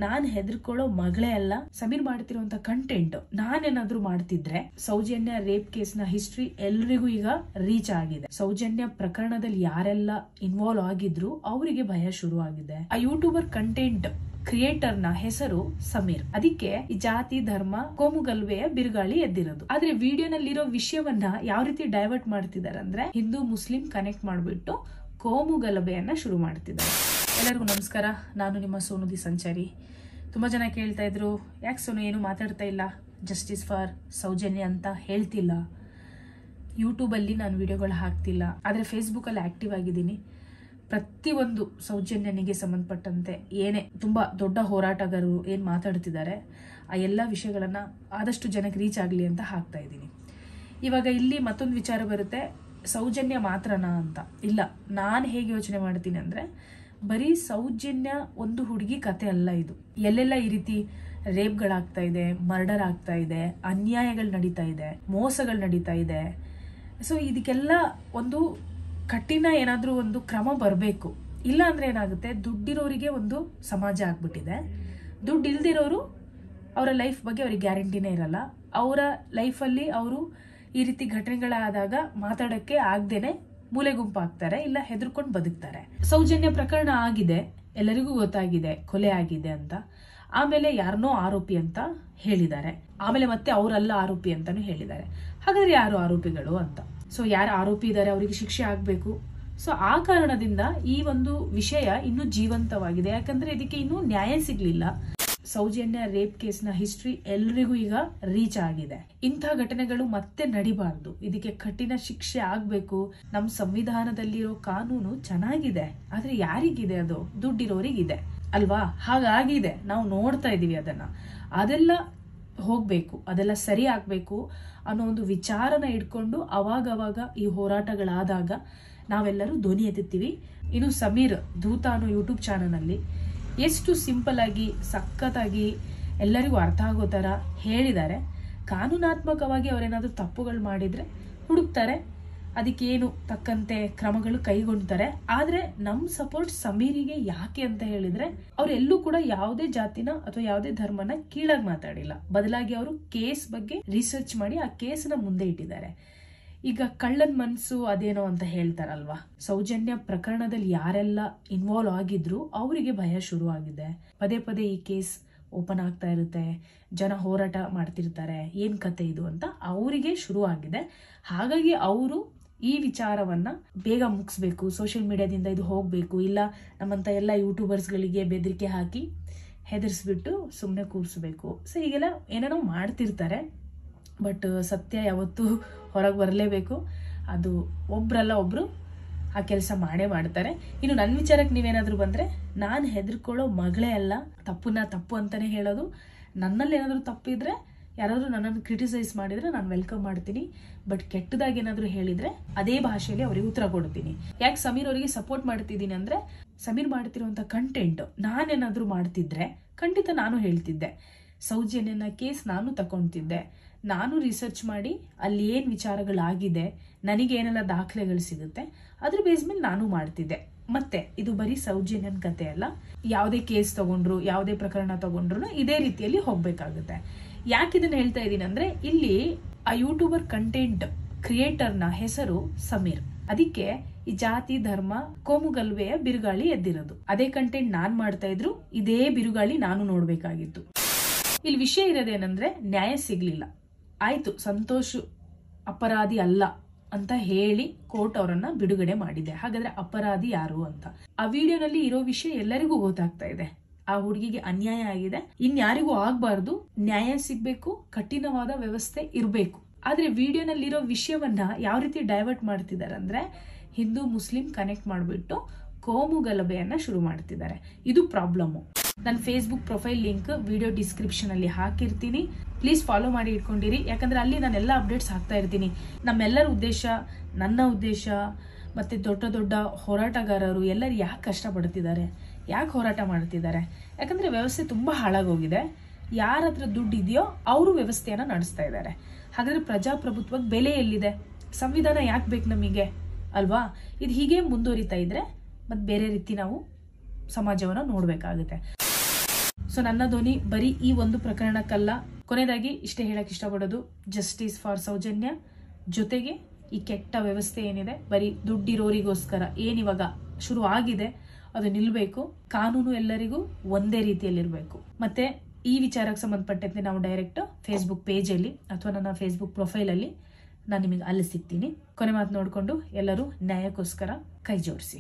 ನಾನ್ ಹೆದರ್ಕೊಳ್ಳೋ ಮಗಳೇ ಅಲ್ಲ. ಸಮೀರ್ ಮಾಡ್ತಿರುವಂತ ಕಂಟೆಂಟ್ ನಾನೇನಾದ್ರೂ ಮಾಡ್ತಿದ್ರೆ ಸೌಜನ್ಯ ರೇಪ್ ಕೇಸ್ ನ ಹಿಸ್ಟ್ರಿ ಎಲ್ರಿಗೂ ಈಗ ರೀಚ್ ಆಗಿದೆ. ಸೌಜನ್ಯ ಪ್ರಕರಣದಲ್ಲಿ ಯಾರೆಲ್ಲ ಇನ್ವಾಲ್ವ್ ಆಗಿದ್ರು ಅವರಿಗೆ ಭಯ ಶುರು ಆಗಿದೆ. ಆ ಯೂಟ್ಯೂಬರ್ ಕಂಟೆಂಟ್ ಕ್ರಿಯೇಟರ್ ನ ಹೆಸರು ಸಮೀರ್. ಅದಕ್ಕೆ ಈ ಜಾತಿ ಧರ್ಮ ಕೋಮುಗಲಭೆಯ ಬಿರುಗಾಳಿ ಎದ್ದಿರೋದು. ಆದ್ರೆ ವಿಡಿಯೋನಲ್ಲಿರೋ ವಿಷಯವನ್ನ ಯಾವ ರೀತಿ ಡೈವರ್ಟ್ ಮಾಡ್ತಿದ್ದಾರೆ ಅಂದ್ರೆ ಹಿಂದೂ ಮುಸ್ಲಿಂ ಕನೆಕ್ಟ್ ಮಾಡ್ಬಿಟ್ಟು ಕೋಮುಗಲಭೆಯನ್ನ ಶುರು ಮಾಡ್ತಿದ್ದಾರೆ. ಎಲ್ಲರಿಗೂ ನಮಸ್ಕಾರ, ನಾನು ನಿಮ್ಮ ಸೋನುದಿ ಸಂಚಾರಿ. ತುಂಬಾ ಜನ ಕೇಳ್ತಾ ಇದ್ರು, ಯಾಕೆ ಸೋನು ಏನು ಮಾತಾಡ್ತಾ ಇಲ್ಲ, ಜಸ್ಟಿಸ್ ಫಾರ್ ಸೌಜನ್ಯ ಅಂತ ಹೇಳ್ತಿಲ್ಲ, ಯೂಟ್ಯೂಬ್ ಅಲ್ಲಿ ನಾನು ವಿಡಿಯೋಗಳು ಹಾಕ್ತಿಲ್ಲ, ಆದ್ರೆ ಫೇಸ್ಬುಕ್ ಅಲ್ಲಿ ಆಕ್ಟಿವ್ ಆಗಿದ್ದೀನಿ. ಪ್ರತಿಯೊಂದು ಸೌಜನ್ಯನಿಗೆ ಸಂಬಂಧಪಟ್ಟಂತೆ ಏನೇ ತುಂಬಾ ದೊಡ್ಡ ಹೋರಾಟಗಾರರು ಏನ್ ಮಾತಾಡ್ತಿದ್ದಾರೆ ಆ ಎಲ್ಲ ವಿಷಯಗಳನ್ನ ಆದಷ್ಟು ಜನಕ್ಕೆ ರೀಚ್ ಆಗ್ಲಿ ಅಂತ ಹಾಕ್ತಾ ಇದ್ದೀನಿ. ಇವಾಗ ಇಲ್ಲಿ ಮತ್ತೊಂದು ವಿಚಾರ ಬರುತ್ತೆ, ಸೌಜನ್ಯ ಮಾತ್ರನಾ ಅಂತ. ಇಲ್ಲ, ನಾನು ಹೇಗೆ ಯೋಚನೆ ಮಾಡ್ತೀನಿ ಅಂದ್ರೆ ಬರೀ ಸೌಜನ್ಯ ಒಂದು ಹುಡುಗಿ ಕತೆ ಅಲ್ಲ ಇದು. ಎಲ್ಲೆಲ್ಲ ಈ ರೀತಿ ರೇಪ್ಗಳಾಗ್ತಾ ಇದೆ, ಮರ್ಡರ್ ಆಗ್ತಾ ಇದೆ, ಅನ್ಯಾಯಗಳು ನಡೀತಾ ಇದೆ, ಮೋಸಗಳು ನಡೀತಾ ಇದೆ. ಸೊ ಇದಕ್ಕೆಲ್ಲ ಒಂದು ಕಠಿಣ ಏನಾದ್ರೂ ಒಂದು ಕ್ರಮ ಬರಬೇಕು. ಇಲ್ಲ ಅಂದ್ರೆ ಏನಾಗುತ್ತೆ, ದುಡ್ಡಿರೋರಿಗೆ ಒಂದು ಸಮಾಜ ಆಗ್ಬಿಟ್ಟಿದೆ, ದುಡ್ಡು ಇಲ್ದಿರೋರು ಅವರ ಲೈಫ್ ಬಗ್ಗೆ ಅವ್ರಿಗೆ ಗ್ಯಾರಂಟಿನೇ ಇರಲ್ಲ. ಅವರ ಲೈಫಲ್ಲಿ ಅವರು ಈ ರೀತಿ ಘಟನೆಗಳಾದಾಗ ಮಾತಾಡಕ್ಕೆ ಆಗ್ದೇನೆ ಮೂಲೆ ಗುಂಪಾಗ್ತಾರೆ, ಇಲ್ಲ ಹೆದರ್ಕೊಂಡು ಬದುಕ್ತಾರೆ. ಸೌಜನ್ಯ ಪ್ರಕರಣ ಆಗಿದೆ, ಎಲ್ಲರಿಗೂ ಗೊತ್ತಾಗಿದೆ ಕೊಲೆ ಆಗಿದೆ ಅಂತ. ಆಮೇಲೆ ಯಾರನ್ನೋ ಆರೋಪಿ ಅಂತ ಹೇಳಿದ್ದಾರೆ, ಆಮೇಲೆ ಮತ್ತೆ ಅವರಲ್ಲ ಆರೋಪಿ ಅಂತಾನು ಹೇಳಿದ್ದಾರೆ. ಹಾಗಾದ್ರೆ ಯಾರು ಆರೋಪಿಗಳು ಅಂತ. ಸೊ ಯಾರು ಆರೋಪಿ ಇದ್ದಾರೆ ಅವರಿಗೆ ಶಿಕ್ಷೆ ಆಗ್ಬೇಕು. ಸೊ ಆ ಕಾರಣದಿಂದ ಈ ಒಂದು ವಿಷಯ ಇನ್ನೂ ಜೀವಂತವಾಗಿದೆ, ಯಾಕಂದ್ರೆ ಇದಕ್ಕೆ ಇನ್ನೂ ನ್ಯಾಯ ಸಿಗ್ಲಿಲ್ಲ. ಸೌಜನ್ಯ ರೇಪ್ ಕೇಸ್ ನ ಹಿಸ್ಟ್ರಿ ಎಲ್ರಿಗೂ ಈಗ ರೀಚ್ ಆಗಿದೆ. ಇಂಥ ಘಟನೆಗಳು ಮತ್ತೆ ನಡಿಬಾರ್ದು, ಇದಕ್ಕೆ ಕಠಿಣ ಶಿಕ್ಷೆ ಆಗ್ಬೇಕು. ನಮ್ ಸಂವಿಧಾನದಲ್ಲಿರೋ ಕಾನೂನು ಚೆನ್ನಾಗಿದೆ, ಆದ್ರೆ ಯಾರಿಗಿದೆ ಅದು? ದುಡ್ಡಿರೋರಿಗಿದೆ ಅಲ್ವಾ? ಹಾಗಾಗಿದೆ, ನಾವು ನೋಡ್ತಾ ಇದೀವಿ ಅದೆಲ್ಲ ಹೋಗ್ಬೇಕು, ಅದೆಲ್ಲ ಸರಿ ಆಗ್ಬೇಕು ಅನ್ನೋ ಒಂದು ವಿಚಾರನ ಇಟ್ಕೊಂಡು ಅವಾಗವಾಗ ಈ ಹೋರಾಟಗಳಾದಾಗ ನಾವೆಲ್ಲರೂ ಧ್ವನಿ ಎತ್ತುತ್ತೀವಿ. ಇನ್ನು ಸಮೀರ್ ದೂತ ಅನ್ನೋ ಯೂಟ್ಯೂಬ್ ಚಾನಲ್ ಅಲ್ಲಿ ಎಷ್ಟು ಸಿಂಪಲ್ ಆಗಿ ಸಖತ್ತಾಗಿ ಎಲ್ಲರಿಗೂ ಅರ್ಥ ಆಗೋ ತರ ಹೇಳಿದ್ದಾರೆ. ಕಾನೂನಾತ್ಮಕವಾಗಿ ಅವರೇನಾದ್ರೂ ತಪ್ಪುಗಳು ಮಾಡಿದ್ರೆ ಹುಡುಕ್ತಾರೆ, ಅದಕ್ಕೇನು ತಕ್ಕಂತೆ ಕ್ರಮಗಳು ಕೈಗೊಳ್ತಾರೆ. ಆದ್ರೆ ನಮ್ ಸಪೋರ್ಟ್ ಸಮೀರಿಗೆ ಯಾಕೆ ಅಂತ ಹೇಳಿದ್ರೆ ಅವ್ರೆಲ್ಲೂ ಕೂಡ ಯಾವುದೇ ಜಾತಿನ ಅಥವಾ ಯಾವುದೇ ಧರ್ಮನ ಕೀಳಾಗಿ ಮಾತಾಡಿಲ್ಲ. ಬದಲಾಗಿ ಅವರು ಕೇಸ್ ಬಗ್ಗೆ ರಿಸರ್ಚ್ ಮಾಡಿ ಆ ಕೇಸ್ನ ಮುಂದೆ ಇಟ್ಟಿದ್ದಾರೆ. ಈಗ ಕಳ್ಳನ್ ಮನ್ಸು ಅದೇನೋ ಅಂತ ಹೇಳ್ತಾರಲ್ವಾ, ಸೌಜನ್ಯ ಪ್ರಕರಣದಲ್ಲಿ ಯಾರೆಲ್ಲ ಇನ್ವಾಲ್ವ್ ಆಗಿದ್ರು ಅವರಿಗೆ ಭಯ ಶುರು ಆಗಿದೆ. ಪದೇ ಪದೇ ಈ ಕೇಸ್ ಓಪನ್ ಆಗ್ತಾ ಇರುತ್ತೆ, ಜನ ಹೋರಾಟ ಮಾಡ್ತಿರ್ತಾರೆ, ಏನ್ ಕತೆ ಇದು ಅಂತ ಅವರಿಗೆ ಶುರು ಆಗಿದೆ. ಹಾಗಾಗಿ ಅವರು ಈ ವಿಚಾರವನ್ನ ಬೇಗ ಮುಗಿಸ್ಬೇಕು, ಸೋಷಿಯಲ್ ಮೀಡಿಯಾದಿಂದ ಇದು ಹೋಗ್ಬೇಕು, ಇಲ್ಲ ನಮ್ಮಂತ ಎಲ್ಲ ಯೂಟ್ಯೂಬರ್ಸ್ಗಳಿಗೆ ಬೆದರಿಕೆ ಹಾಕಿ ಹೆದರ್ಸ್ಬಿಟ್ಟು ಸುಮ್ಮನೆ ಕೂರಿಸ್ಬೇಕು. ಸೊ ಹೀಗೆಲ್ಲ ಏನೇನೋ ಮಾಡ್ತಿರ್ತಾರೆ. ಬಟ್ ಸತ್ಯ ಯಾವತ್ತೂ ಹೊರಗೆ ಬರಲೇಬೇಕು. ಅದು ಒಬ್ರಲ್ಲ ಒಬ್ರು ಆ ಕೆಲಸ ಮಾಡೇ ಮಾಡ್ತಾರೆ. ಇನ್ನು ನನ್ನ ವಿಚಾರಕ್ಕೆ ನೀವೇನಾದ್ರೂ ಬಂದ್ರೆ, ನಾನು ಹೆದರ್ಕೊಳ್ಳೋ ಮಗಳೇ ಅಲ್ಲ. ತಪ್ಪುನ ತಪ್ಪು ಅಂತಾನೆ ಹೇಳೋದು. ನನ್ನಲ್ಲಿ ಏನಾದ್ರೂ ತಪ್ಪಿದ್ರೆ ಯಾರಾದ್ರೂ ನನ್ನನ್ನು ಕ್ರಿಟಿಸೈಸ್ ಮಾಡಿದ್ರೆ ನಾನು ವೆಲ್ಕಮ್ ಮಾಡ್ತೀನಿ. ಬಟ್ ಕೆಟ್ಟದಾಗಿ ಏನಾದ್ರೂ ಹೇಳಿದ್ರೆ ಅದೇ ಭಾಷೆಯಲ್ಲಿ ಅವರಿಗೆ ಉತ್ತರ ಕೊಡ್ತೀನಿ. ಯಾಕೆ ಸಮೀರ್ ಅವರಿಗೆ ಸಪೋರ್ಟ್ ಮಾಡ್ತಿದ್ದೀನಿ ಅಂದ್ರೆ, ಸಮೀರ್ ಮಾಡ್ತಿರುವಂತ ಕಂಟೆಂಟ್ ನಾನೇನಾದ್ರೂ ಮಾಡ್ತಿದ್ರೆ ಖಂಡಿತ ನಾನು ಹೇಳ್ತಿದ್ದೆ. ಸೌಜನ್ಯನ ಕೇಸ್ ನಾನು ತಕೊಂಡ್ತಿದ್ದೆ, ನಾನು ರಿಸರ್ಚ್ ಮಾಡಿ ಅಲ್ಲಿ ಏನ್ ವಿಚಾರಗಳಾಗಿದೆ, ನನಗೆ ಏನೆಲ್ಲ ದಾಖಲೆಗಳು ಸಿಗುತ್ತೆ ಅದ್ರ ಬೇಸ್ ಮೇಲೆ ನಾನು ಮಾಡ್ತಿದ್ದೆ. ಮತ್ತೆ ಇದು ಬರೀ ಸೌಜನ್ಯನ್ ಕತೆ ಅಲ್ಲ, ಯಾವುದೇ ಕೇಸ್ ತಗೊಂಡ್ರು, ಯಾವುದೇ ಪ್ರಕರಣ ತಗೊಂಡ್ರು ಇದೇ ರೀತಿಯಲ್ಲಿ ಹೋಗ್ಬೇಕಾಗುತ್ತೆ. ಯಾಕೆ ಇದನ್ನ ಹೇಳ್ತಾ ಇದ್ದೀನಿ ಅಂದ್ರೆ, ಇಲ್ಲಿ ಆ ಯೂಟ್ಯೂಬರ್ ಕಂಟೆಂಟ್ ಕ್ರಿಯೇಟರ್ ನ ಹೆಸರು ಸಮೀರ್. ಅದಕ್ಕೆ ಈ ಜಾತಿ ಧರ್ಮ ಕೋಮುಗಲಭೆಯ ಬಿರುಗಾಳಿ ಎದ್ದಿರೋದು. ಅದೇ ಕಂಟೆಂಟ್ ನಾನ್ ಮಾಡ್ತಾ ಇದ್ರು, ಇದೇ ಬಿರುಗಾಳಿ ನಾನು ನೋಡ್ಬೇಕಾಗಿತ್ತು. ಇಲ್ಲಿ ವಿಷಯ ಇರೋದೇನಂದ್ರೆ, ನ್ಯಾಯ ಸಿಗ್ಲಿಲ್ಲ, ಆಯ್ತು ಸಂತೋಷ್ ಅಪರಾಧಿ ಅಲ್ಲ ಅಂತ ಹೇಳಿ ಕೋರ್ಟ್ ಅವರನ್ನ ಬಿಡುಗಡೆ ಮಾಡಿದೆ. ಹಾಗಾದ್ರೆ ಅಪರಾಧಿ ಯಾರು ಅಂತ ಆ ವಿಡಿಯೋನಲ್ಲಿ ಇರೋ ವಿಷಯ ಎಲ್ಲರಿಗೂ ಗೊತ್ತಾಗ್ತಾ ಇದೆ. ಆ ಹುಡುಗಿಗೆ ಅನ್ಯಾಯ ಆಗಿದೆ, ಇನ್ಯಾರಿಗೂ ಆಗ್ಬಾರ್ದು, ನ್ಯಾಯ ಸಿಗ್ಬೇಕು, ಕಠಿಣವಾದ ವ್ಯವಸ್ಥೆ ಇರ್ಬೇಕು. ಆದ್ರೆ ವಿಡಿಯೋನಲ್ಲಿರೋ ವಿಷಯವನ್ನ ಯಾವ ರೀತಿ ಡೈವರ್ಟ್ ಮಾಡ್ತಿದ್ದಾರೆ ಅಂದ್ರೆ ಹಿಂದೂ ಮುಸ್ಲಿಂ ಕನೆಕ್ಟ್ ಮಾಡ್ಬಿಟ್ಟು ಕೋಮುಗಲಭೆಯನ್ನ ಶುರು ಮಾಡ್ತಿದ್ದಾರೆ. ಇದು ಪ್ರಾಬ್ಲಮ್. ನನ್ನ Facebook profile link video description ಅಲ್ಲಿ ಹಾಕಿರ್ತೀನಿ, ಪ್ಲೀಸ್ ಫಾಲೋ ಮಾಡಿ ಇಟ್ಕೊಂಡಿರಿ. ಯಾಕಂದ್ರೆ ಅಲ್ಲಿ ನಾನು ಎಲ್ಲ ಅಪ್ಡೇಟ್ಸ್ ಹಾಕ್ತಾ ಇರ್ತೀನಿ. ನಮ್ಮೆಲ್ಲರ ಉದ್ದೇಶ, ನನ್ನ ಉದ್ದೇಶ ಮತ್ತೆ ದೊಡ್ಡ ದೊಡ್ಡ ಹೋರಾಟಗಾರರು ಎಲ್ಲರೂ ಯಾಕೆ ಕಷ್ಟಪಡ್ತಿದ್ದಾರೆ, ಯಾಕೆ ಹೋರಾಟ ಮಾಡ್ತಿದ್ದಾರೆ, ಯಾಕಂದ್ರೆ ವ್ಯವಸ್ಥೆ ತುಂಬಾ ಹಾಳಾಗೋಗಿದೆ. ಯಾರ ಹತ್ರ ದುಡ್ಡು ಇದೆಯೋ ಅವರು ವ್ಯವಸ್ಥೆಯನ್ನ ನಡೆಸ್ತಾ ಇದ್ದಾರೆ. ಹಾಗಾದ್ರೆ ಪ್ರಜಾಪ್ರಭುತ್ವಕ್ಕೆ ಬೆಲೆ ಎಲ್ಲಿದೆ? ಸಂವಿಧಾನ ಯಾಕೆ ಬೇಕು ನಮಗೆ ಅಲ್ವಾ? ಇದು ಹೀಗೆ ಮುಂದುವರಿತಾ ಇದ್ರೆ ಮತ್ತೆ ಬೇರೆ ರೀತಿ ನಾವು ಸಮಾಜವನ್ನ ನೋಡ್ಬೇಕಾಗುತ್ತೆ. ಸೊ ನನ್ನ ಧ್ವನಿ ಬರೀ ಈ ಒಂದು ಪ್ರಕರಣಕ್ಕಲ್ಲ. ಕೊನೆಯದಾಗಿ ಇಷ್ಟೇ ಹೇಳಕ್ ಇಷ್ಟಪಡೋದು, ಜಸ್ಟಿಸ್ ಫಾರ್ ಸೌಜನ್ಯ. ಜೊತೆಗೆ ಈ ಕೆಟ್ಟ ವ್ಯವಸ್ಥೆ ಏನಿದೆ ಬರೀ ದುಡ್ಡಿರೋರಿಗೋಸ್ಕರ ಏನಿವಾಗ ಶುರು ಆಗಿದೆ ಅದು ನಿಲ್ಬೇಕು. ಕಾನೂನು ಎಲ್ಲರಿಗೂ ಒಂದೇ ರೀತಿಯಲ್ಲಿರ್ಬೇಕು. ಮತ್ತೆ ಈ ವಿಚಾರಕ್ಕೆ ಸಂಬಂಧಪಟ್ಟಂತೆ ನಾವು ಡೈರೆಕ್ಟ್ ಫೇಸ್ಬುಕ್ ಪೇಜ್ ಅಲ್ಲಿ ಅಥವಾ ನನ್ನ ಫೇಸ್ಬುಕ್ ಪ್ರೊಫೈಲ್ ಅಲ್ಲಿ ನಾನು ನಿಮಗೆ ಅಲ್ಲಿ ಸಿಗ್ತೀನಿ. ಕೊನೆ ಮಾತು ನೋಡ್ಕೊಂಡು ಎಲ್ಲರೂ ನ್ಯಾಯಕ್ಕೋಸ್ಕರ ಕೈ ಜೋಡಿಸಿ.